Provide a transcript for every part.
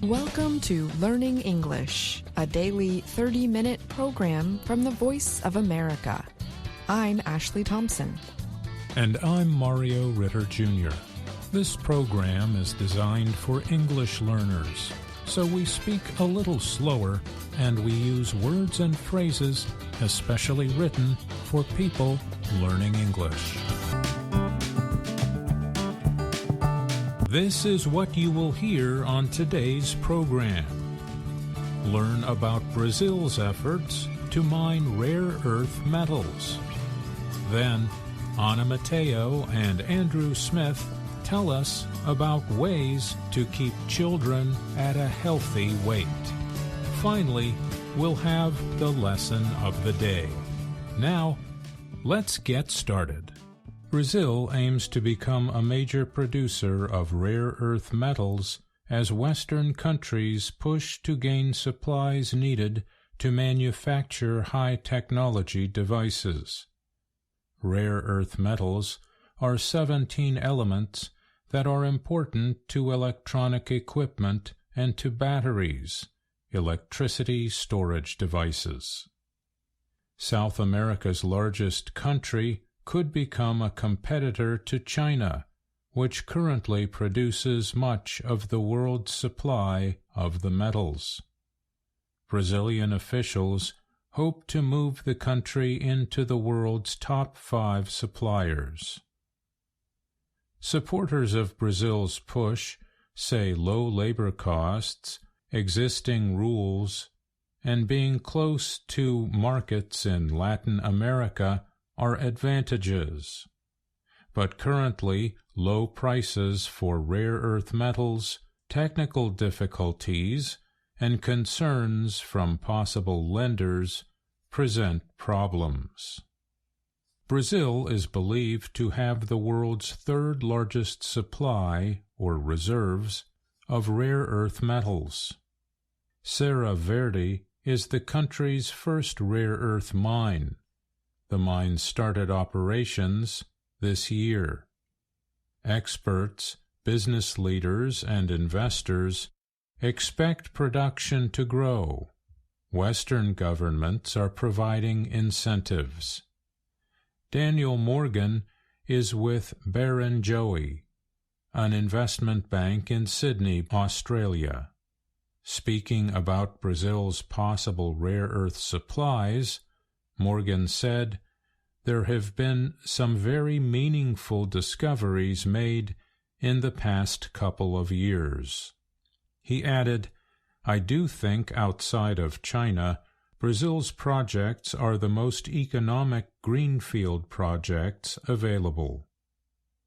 Welcome to Learning English, a daily 30-minute program from the Voice of America. I'm Ashley Thompson. And I'm Mario Ritter Jr. This program is designed for English learners, so we speak a little slower and we use words and phrases especially written for people learning English. This is what you will hear on today's program. Learn about Brazil's efforts to mine rare earth metals. Then, Ana Mateo and Andrew Smith tell us about ways to keep children at a healthy weight. Finally, we'll have the lesson of the day. Now, let's get started. Brazil aims to become a major producer of rare earth metals as Western countries push to gain supplies needed to manufacture high-technology devices. Rare earth metals are 17 elements that are important to electronic equipment and to batteries, electricity storage devices. South America's largest country could become a competitor to China, which currently produces much of the world's supply of the metals. Brazilian officials hope to move the country into the world's top 5 suppliers. Supporters of Brazil's push say low labor costs, existing rules, and being close to markets in Latin America are advantages. But currently, low prices for rare earth metals, technical difficulties, and concerns from possible lenders present problems. Brazil is believed to have the world's third largest supply, or reserves, of rare earth metals. Serra Verde is the country's first rare earth mine. The mine started operations this year. Experts, business leaders, and investors expect production to grow. Western governments are providing incentives. Daniel Morgan is with Barrenjoey, an investment bank in Sydney, Australia. Speaking about Brazil's possible rare earth supplies, Morgan said, "There have been some very meaningful discoveries made in the past couple of years." He added, "I do think outside of China, Brazil's projects are the most economic greenfield projects available."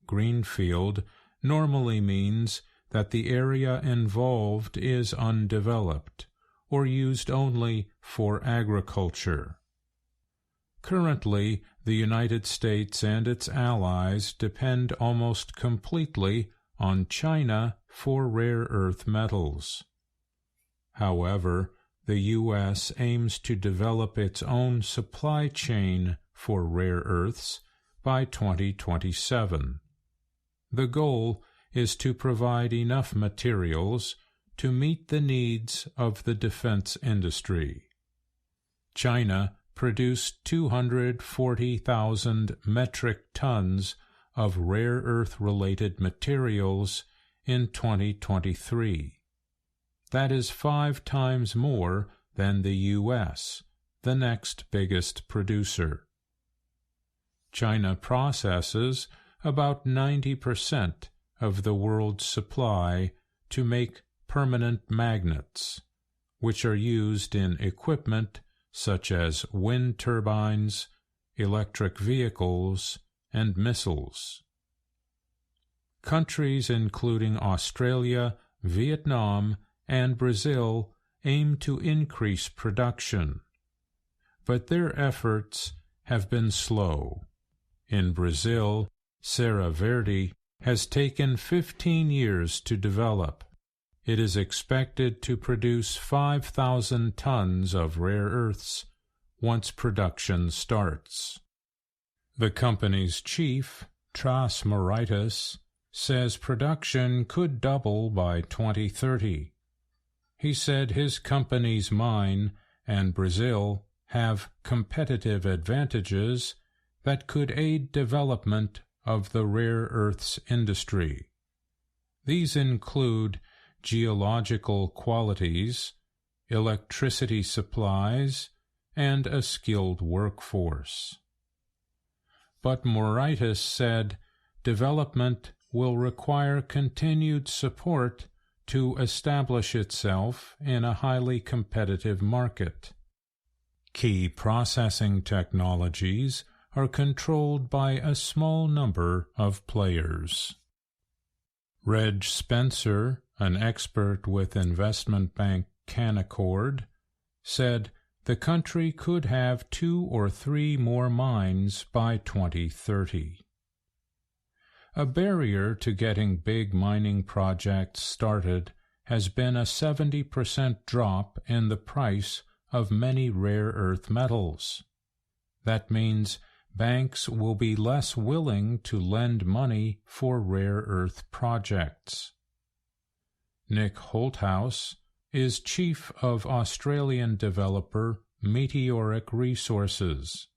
Greenfield normally means that the area involved is undeveloped or used only for agriculture. Currently, the United States and its allies depend almost completely on China for rare earth metals. However, the U.S. aims to develop its own supply chain for rare earths by 2027. The goal is to provide enough materials to meet the needs of the defense industry. China produced 240,000 metric tons of rare earth-related materials in 2023. That is 5 times more than the U.S., the next biggest producer. China processes about 90% of the world's supply to make permanent magnets, which are used in equipment such as wind turbines, electric vehicles, and missiles. Countries including Australia, Vietnam, and Brazil aim to increase production, but their efforts have been slow. In Brazil, Serra Verde has taken 15 years to develop. It is expected to produce 5,000 tons of rare earths once production starts. The company's chief, Tras Moreitas, says production could double by 2030. He said his company's mine and Brazil have competitive advantages that could aid development of the rare earths industry. These include geological qualities, electricity supplies, and a skilled workforce. But Moraitis said development will require continued support to establish itself in a highly competitive market. Key processing technologies are controlled by a small number of players. Reg Spencer, an expert with investment bank Canaccord, said the country could have 2 or 3 more mines by 2030. A barrier to getting big mining projects started has been a 70% drop in the price of many rare earth metals. That means banks will be less willing to lend money for rare earth projects. Nick Holthouse is chief of Australian developer Meteoric Resources.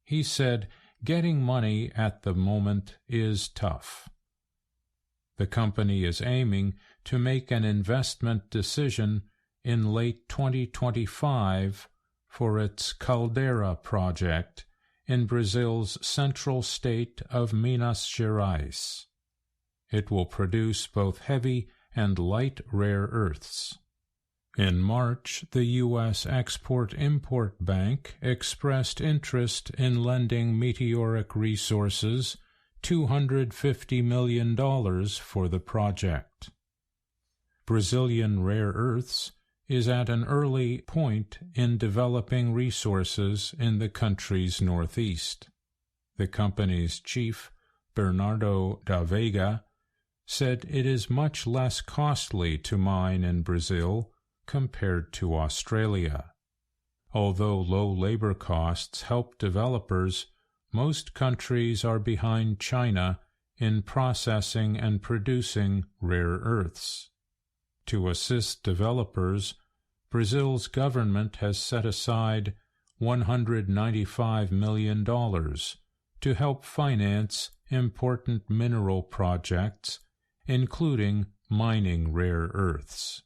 He said getting money at the moment is tough. The company is aiming to make an investment decision in late 2025 for its Caldera project in Brazil's central state of Minas Gerais. It will produce both heavy and light rare earths. In March, the U.S. Export-Import Bank expressed interest in lending Meteoric Resources $250 million for the project. Brazilian Rare Earths is at an early point in developing resources in the country's northeast. The company's chief, Bernardo da Veiga, said it is much less costly to mine in Brazil compared to Australia. Although low labor costs help developers, most countries are behind China in processing and producing rare earths. To assist developers, Brazil's government has set aside $195 million to help finance important mineral projects, including mining rare earths.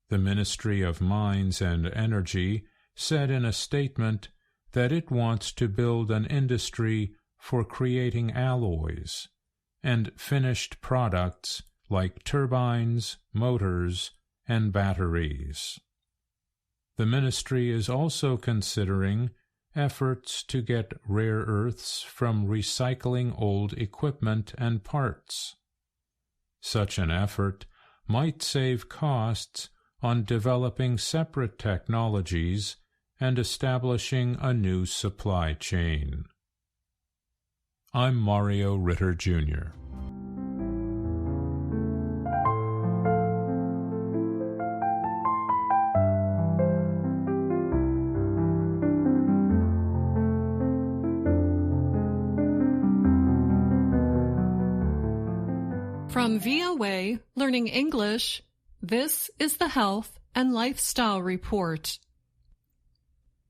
The Ministry of Mines and Energy said in a statement that it wants to build an industry for creating alloys and finished products like turbines, motors, and batteries. The ministry is also considering efforts to get rare earths from recycling old equipment and parts. Such an effort might save costs on developing separate technologies and establishing a new supply chain. I'm Mario Ritter, Jr. From VOA Learning English, this is the Health and Lifestyle Report.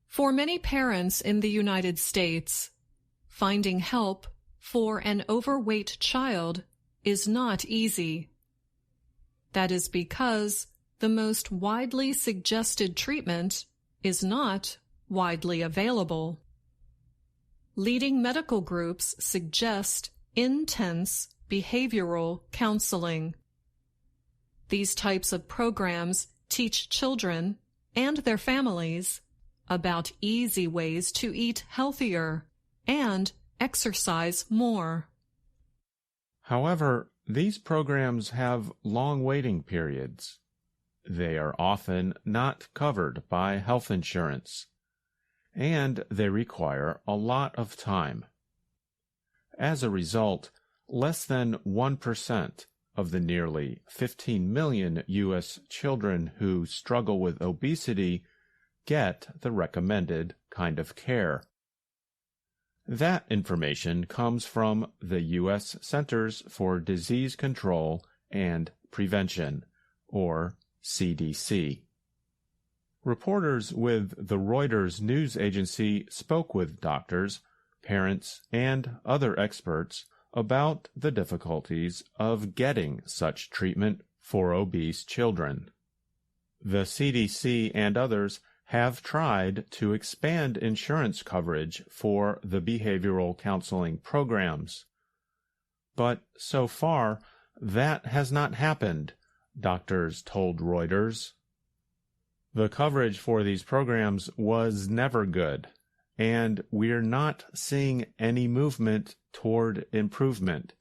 For many parents in the United States, finding help for an overweight child is not easy. That is because the most widely suggested treatment is not widely available. Leading medical groups suggest intense behavioral counseling. These types of programs teach children and their families about easy ways to eat healthier and exercise more. However, these programs have long waiting periods. They are often not covered by health insurance, and they require a lot of time. As a result, less than 1% of the nearly 15 million U.S. children who struggle with obesity get the recommended kind of care. That information comes from the U.S. Centers for Disease Control and Prevention, or CDC. Reporters with the Reuters news agency spoke with doctors, parents, and other experts about the difficulties of getting such treatment for obese children. The CDC and others have tried to expand insurance coverage for the behavioral counseling programs. But so far, that has not happened, doctors told Reuters. The coverage for these programs was never good, and we're not seeing any movement toward improvement,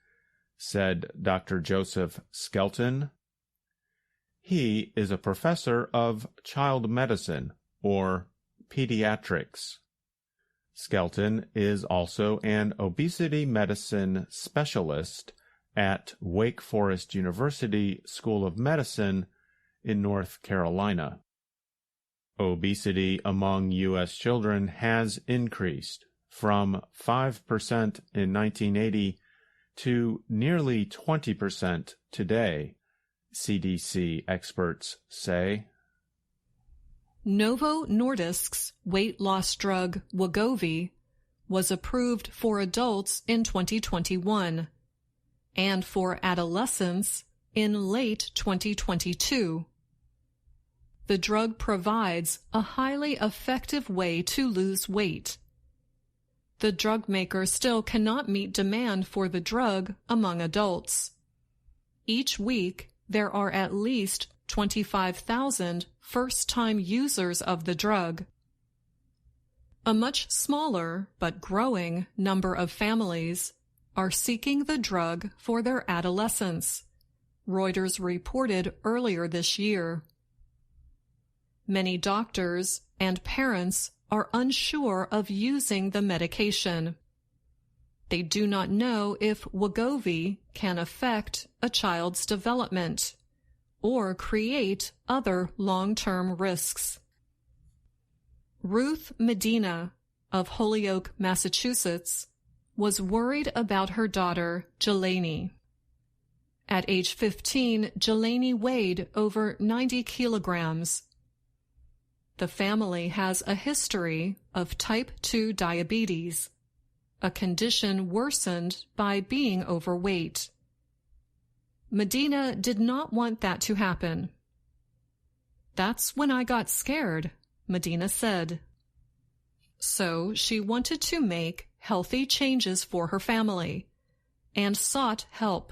said Dr. Joseph Skelton. He is a professor of child medicine, or pediatrics. Skelton is also an obesity medicine specialist at Wake Forest University School of Medicine in North Carolina. Obesity among U.S. children has increased from 5% in 1980 to nearly 20% today, CDC experts say. Novo Nordisk's weight loss drug Wegovy was approved for adults in 2021 and for adolescents in late 2022. The drug provides a highly effective way to lose weight. The drug maker still cannot meet demand for the drug among adults. Each week, there are at least 25,000 first-time users of the drug. A much smaller but growing number of families are seeking the drug for their adolescents, Reuters reported earlier this year. Many doctors and parents are unsure of using the medication. They do not know if Wegovy can affect a child's development or create other long-term risks. Ruth Medina of Holyoke, Massachusetts, was worried about her daughter, Jelani. At age 15, Jelani weighed over 90 kilograms. The family has a history of type 2 diabetes, a condition worsened by being overweight. Medina did not want that to happen. "That's when I got scared," Medina said. So she wanted to make healthy changes for her family and sought help.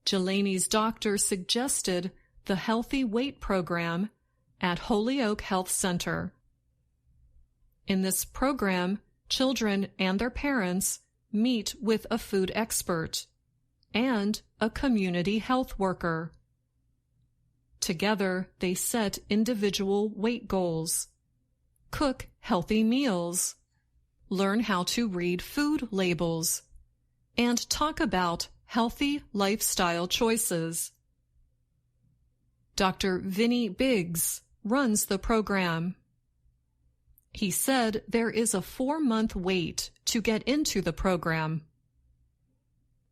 Jelani's doctor suggested the Healthy Weight Program at Holyoke Health Center. In this program, children and their parents meet with a food expert and a community health worker. Together, they set individual weight goals, cook healthy meals, learn how to read food labels, and talk about healthy lifestyle choices. Dr. Vinny Biggs runs the program. He said there is a 4-month wait to get into the program.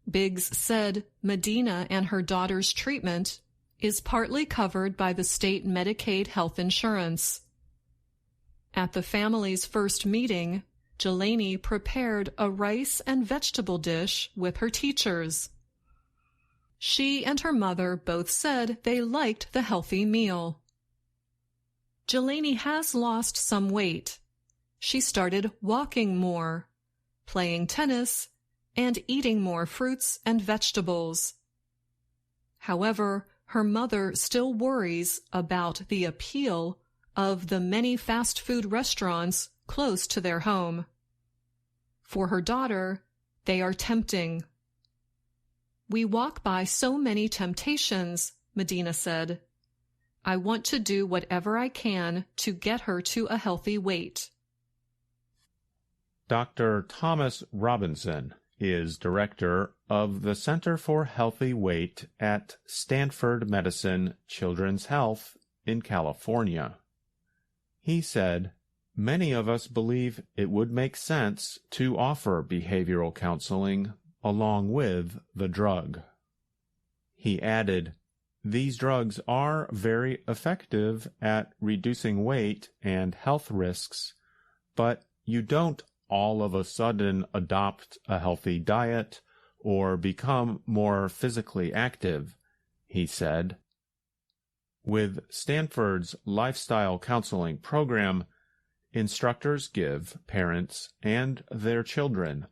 Biggs said Medina and her daughter's treatment is partly covered by the state Medicaid health insurance. At the family's first meeting, Jelani prepared a rice and vegetable dish with her teachers. She and her mother both said they liked the healthy meal. Jelani has lost some weight. She started walking more, playing tennis, and eating more fruits and vegetables. However, her mother still worries about the appeal of the many fast food restaurants close to their home. For her daughter, they are tempting. "We walk by so many temptations," Medina said. "I want to do whatever I can to get her to a healthy weight." Dr. Thomas Robinson is director of the Center for Healthy Weight at Stanford Medicine Children's Health in California. He said, "Many of us believe it would make sense to offer behavioral counseling along with the drug." He added, These drugs are very effective at reducing weight and health risks, but you don't all of a sudden adopt a healthy diet or become more physically active, he said. With Stanford's lifestyle counseling program, instructors give parents and their children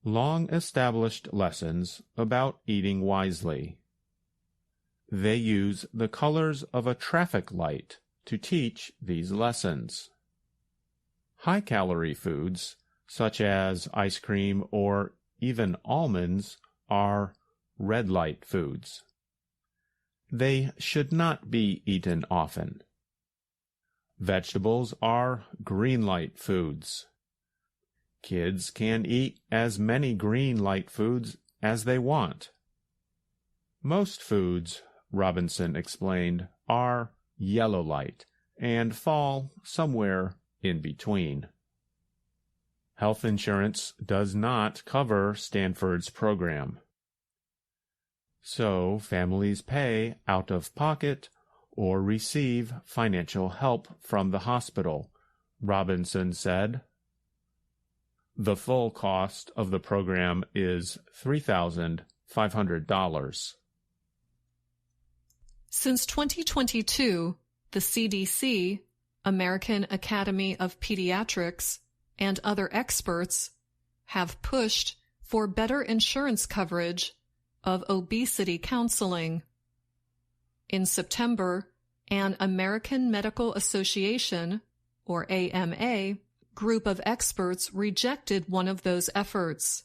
long-established lessons about eating wisely. They use the colors of a traffic light to teach these lessons. High-calorie foods, such as ice cream or even almonds, are red light foods. They should not be eaten often. Vegetables are green light foods. Kids can eat as many green light foods as they want. Most foods, Robinson explained, are yellow light and fall somewhere in between. Health insurance does not cover Stanford's program. So families pay out of pocket or receive financial help from the hospital, Robinson said. The full cost of the program is $3,500. Since 2022, the CDC, American Academy of Pediatrics, and other experts have pushed for better insurance coverage of obesity counseling. In September, an American Medical Association, or AMA, group of experts rejected one of those efforts.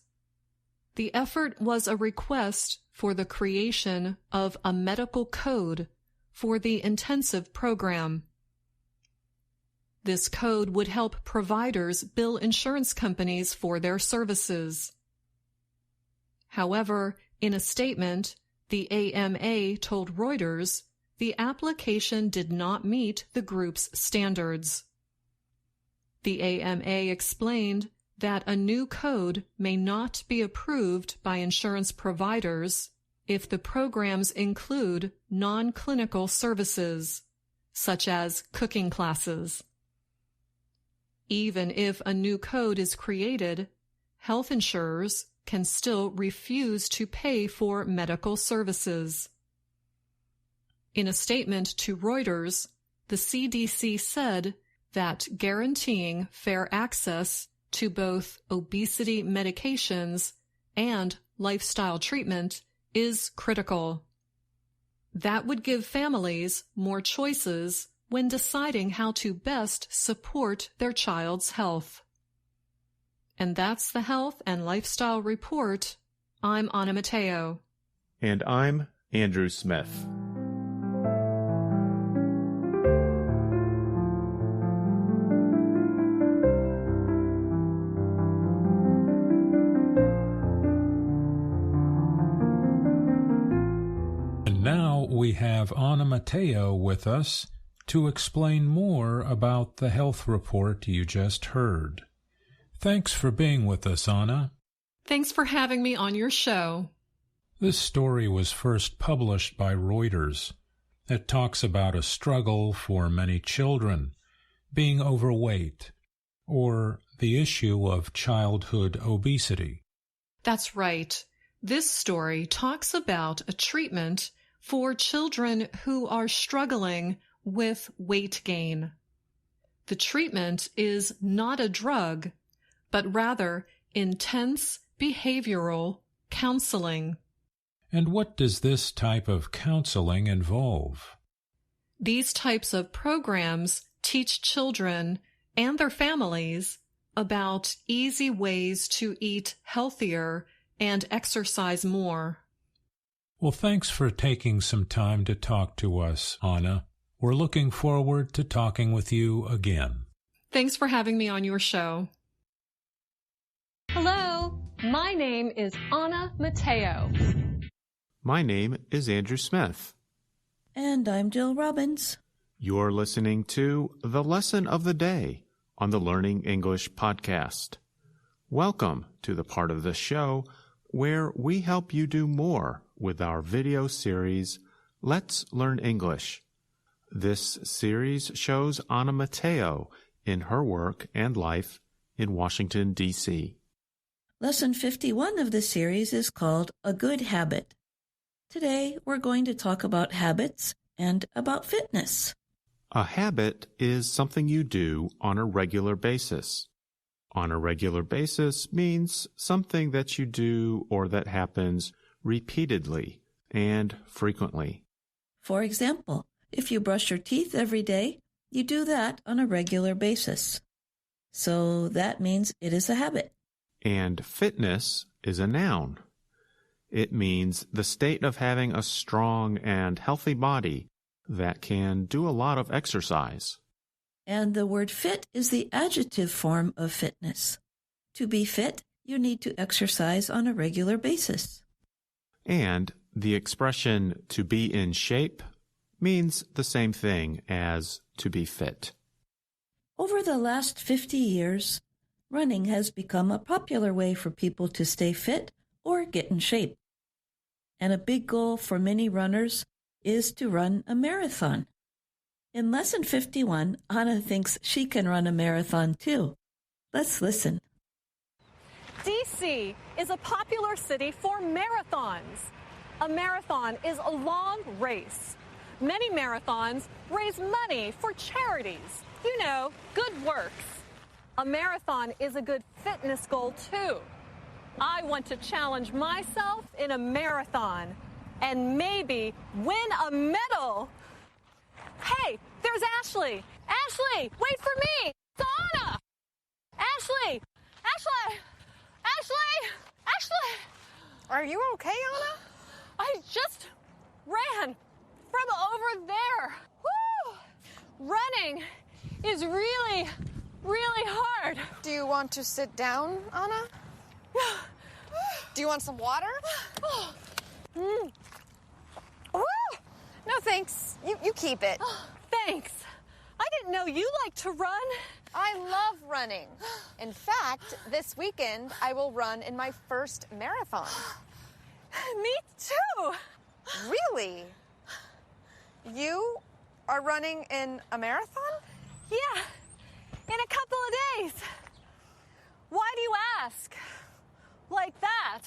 The effort was a request for the creation of a medical code for the intensive program. This code would help providers bill insurance companies for their services. However, in a statement, the AMA told Reuters the application did not meet the group's standards. The AMA explained that a new code may not be approved by insurance providers if the programs include non-clinical services, such as cooking classes. Even if a new code is created, health insurers can still refuse to pay for medical services. In a statement to Reuters, the CDC said that guaranteeing fair access to both obesity medications and lifestyle treatment is critical. That would give families more choices when deciding how to best support their child's health. And that's the Health and Lifestyle Report. I'm Anna Mateo. And I'm Andrew Smith. And now we have Anna Mateo with us to explain more about the health report you just heard. Thanks for being with us, Anna. Thanks for having me on your show. This story was first published by Reuters. It talks about a struggle for many children being overweight or the issue of childhood obesity. That's right. This story talks about a treatment for children who are struggling with weight gain. The treatment is not a drug, but rather intense behavioral counseling. And what does this type of counseling involve? These types of programs teach children and their families about easy ways to eat healthier and exercise more. Well, thanks for taking some time to talk to us, Anna. We're looking forward to talking with you again. Thanks for having me on your show. Hello, my name is Anna Mateo. My name is Andrew Smith. And I'm Jill Robbins. You're listening to The Lesson of the Day on the Learning English podcast. Welcome to the part of the show where we help you do more with our video series, Let's learn English. This series shows Ana Mateo in her work and life in Washington, D.C. Lesson 51 of the series is called A Good Habit. Today, we're going to talk about habits and about fitness. A habit is something you do on a regular basis. On a regular basis means something that you do or that happens repeatedly and frequently. For example, if you brush your teeth every day, you do that on a regular basis. So that means it is a habit. And fitness is a noun. It means the state of having a strong and healthy body that can do a lot of exercise. And the word fit is the adjective form of fitness. To be fit, you need to exercise on a regular basis. And the expression to be in shape means the same thing as to be fit. Over the last 50 years, running has become a popular way for people to stay fit or get in shape. And a big goal for many runners is to run a marathon. In Lesson 51, Anna thinks she can run a marathon too. Let's listen. D.C. is a popular city for marathons. A marathon is a long race. Many marathons raise money for charities. You know, good works. A marathon is a good fitness goal, too. I want to challenge myself in a marathon and maybe win a medal. Hey, there's Ashley. Ashley, wait for me. It's Anna. Ashley. Ashley. Ashley. Ashley. Are you okay, Anna? I just ran from over there. Woo! Running is really, really hard. Do you want to sit down, Anna? Do you want some water? Mm. Woo! No, thanks. You keep it. Thanks. I didn't know you liked to run. I love running. In fact, this weekend I will run in my first marathon. Me too. Really? You are running in a marathon? Yeah, in a couple of days. Why do you ask? Like that.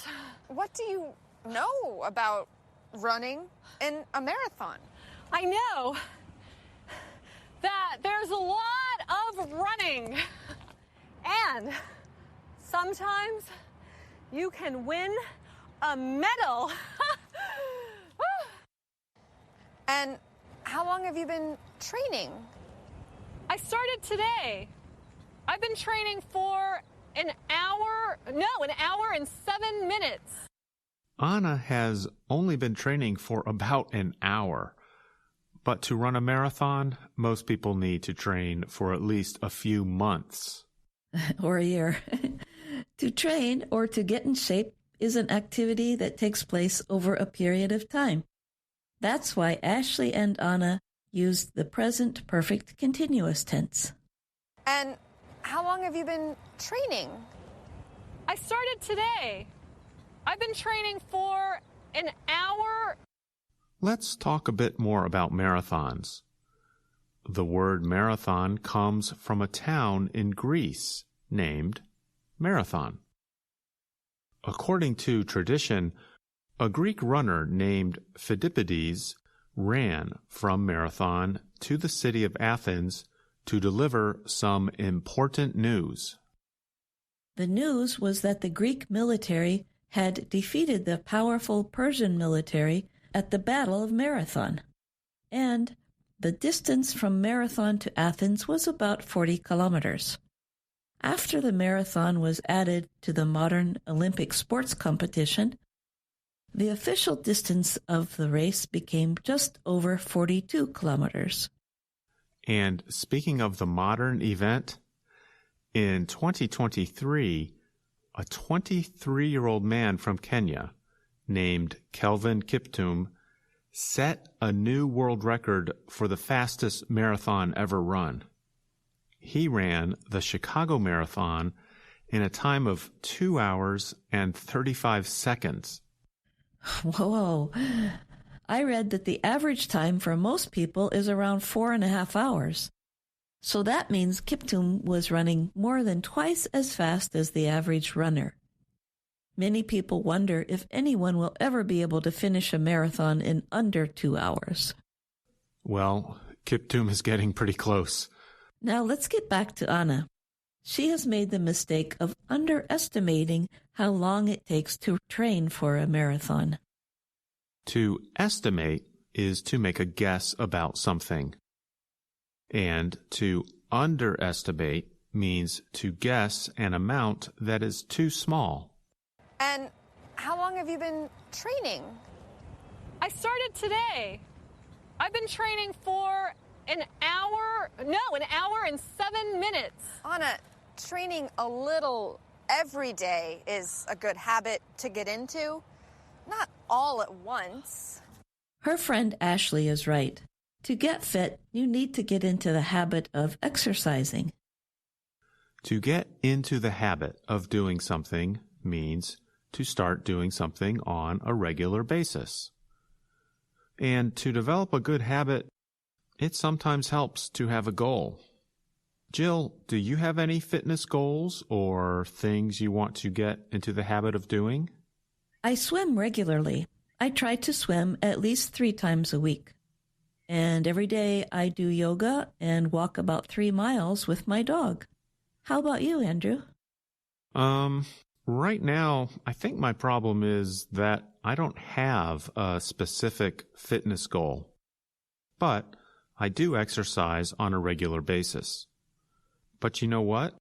What do you know about running in a marathon? I know that there's a lot of running. And sometimes you can win a medal. And how long have you been training? I started today. I've been training for an hour and 7 minutes. Anna has only been training for about an hour. But to run a marathon, most people need to train for at least a few months. Or a year. To train or to get in shape is an activity that takes place over a period of time. That's why Ashley and Anna used the present perfect continuous tense. And how long have you been training? I started today. I've been training for an hour. Let's talk a bit more about marathons. The word marathon comes from a town in Greece named Marathon. According to tradition, a Greek runner named Phidippides ran from Marathon to the city of Athens to deliver some important news. The news was that the Greek military had defeated the powerful Persian military at the Battle of Marathon, and the distance from Marathon to Athens was about 40 kilometers. After the marathon was added to the modern Olympic sports competition, the official distance of the race became just over 42 kilometers. And speaking of the modern event, in 2023, a 23-year-old man from Kenya named Kelvin Kiptum set a new world record for the fastest marathon ever run. He ran the Chicago Marathon in a time of 2 hours and 35 seconds. Whoa, I read that the average time for most people is around 4.5 hours. So that means Kiptum was running more than twice as fast as the average runner. Many people wonder if anyone will ever be able to finish a marathon in under 2 hours. Well, Kiptum is getting pretty close. Now let's get back to Anna. She has made the mistake of underestimating how long it takes to train for a marathon. To estimate is to make a guess about something. And to underestimate means to guess an amount that is too small. And how long have you been training? I started today. I've been training for an hour and 7 minutes. Anna, training a little every day is a good habit to get into. Not all at once. Her friend Ashley is right. To get fit, you need to get into the habit of exercising. To get into the habit of doing something means to start doing something on a regular basis. And to develop a good habit, it sometimes helps to have a goal. Jill, do you have any fitness goals or things you want to get into the habit of doing? I swim regularly. I try to swim at least 3 times a week. And every day I do yoga and walk about 3 miles with my dog. How about you, Andrew? Right now, I think my problem is that I don't have a specific fitness goal. But I do exercise on a regular basis. But you know what?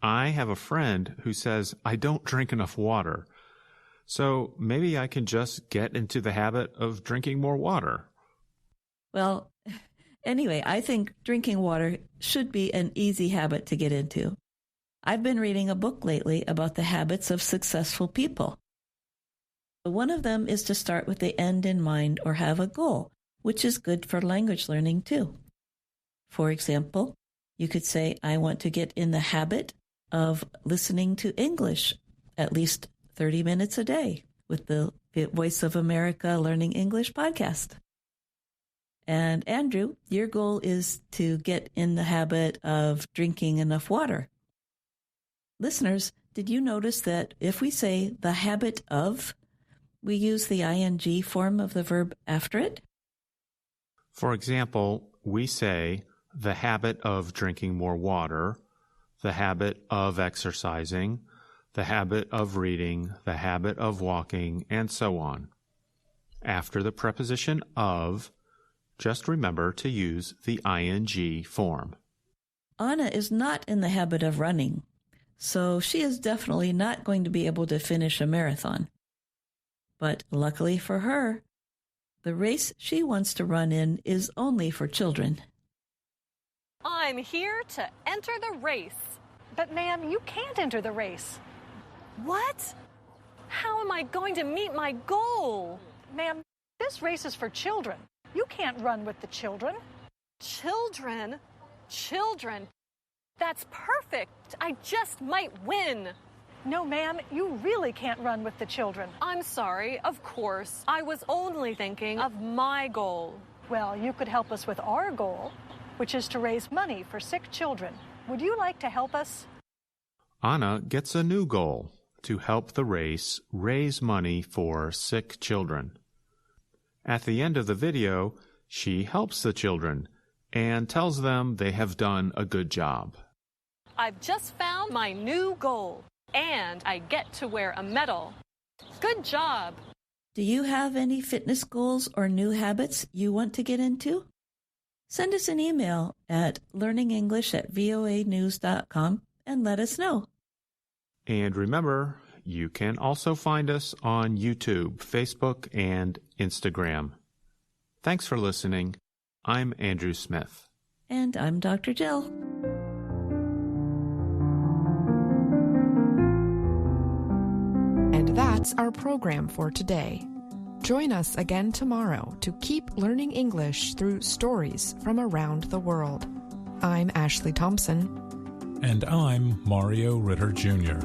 I have a friend who says I don't drink enough water. So maybe I can just get into the habit of drinking more water. Well, anyway, I think drinking water should be an easy habit to get into. I've been reading a book lately about the habits of successful people. One of them is to start with the end in mind or have a goal, which is good for language learning too. For example, you could say, I want to get in the habit of listening to English at least 30 minutes a day with the Voice of America Learning English podcast. And Andrew, your goal is to get in the habit of drinking enough water. Listeners, did you notice that if we say the habit of, we use the ing form of the verb after it? For example, we say the habit of drinking more water, the habit of exercising, the habit of reading, the habit of walking, and so on. After the preposition of, just remember to use the ing form. Anna is not in the habit of running, so she is definitely not going to be able to finish a marathon. But luckily for her, the race she wants to run in is only for children. I'm here to enter the race. But ma'am, you can't enter the race. What? How am I going to meet my goal? Ma'am, this race is for children. You can't run with the children. Children? Children. That's perfect. I just might win. No, ma'am, you really can't run with the children. I'm sorry, of course. I was only thinking of my goal. Well, you could help us with our goal, which is to raise money for sick children. Would you like to help us? Anna gets a new goal to help the race raise money for sick children. At the end of the video, she helps the children and tells them they have done a good job. I've just found my new goal, and I get to wear a medal. Good job. Do you have any fitness goals or new habits you want to get into? Send us an email at learningenglish@voanews.com and let us know. And remember, you can also find us on YouTube, Facebook, and Instagram. Thanks for listening. I'm Andrew Smith. And I'm Dr. Jill. And that's our program for today. Join us again tomorrow to keep learning English through stories from around the world. I'm Ashley Thompson. And I'm Mario Ritter Jr.